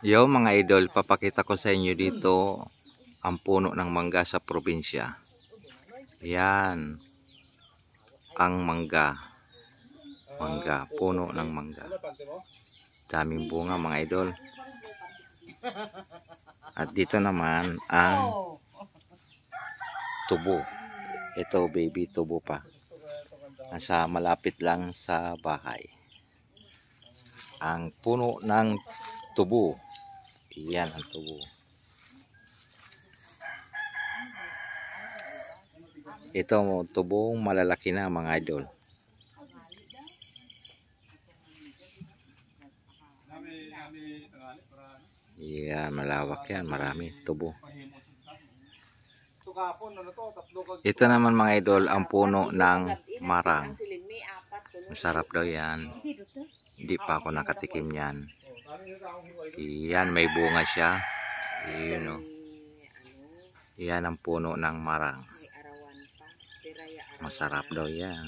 Yo mga idol, papakita ko sa inyo dito ang puno ng mangga sa probinsya. Yan ang mangga. Mangga, puno ng mangga. Daming bunga mga idol. At dito naman ang tubo. Ito baby tubo pa. Nasa malapit lang sa bahay. Ang puno ng tubo. Yan ang tubo. Ito tubong malalaki na mga idol. Yan, malawak yan, marami tubo. Ito naman mga idol ang puno ng marang. Masarap daw yan. Hindi pa ako nakatikim yan. Yan, may bunga siya. Yun, oh. Yan ang puno ng marang. Masarap daw yan.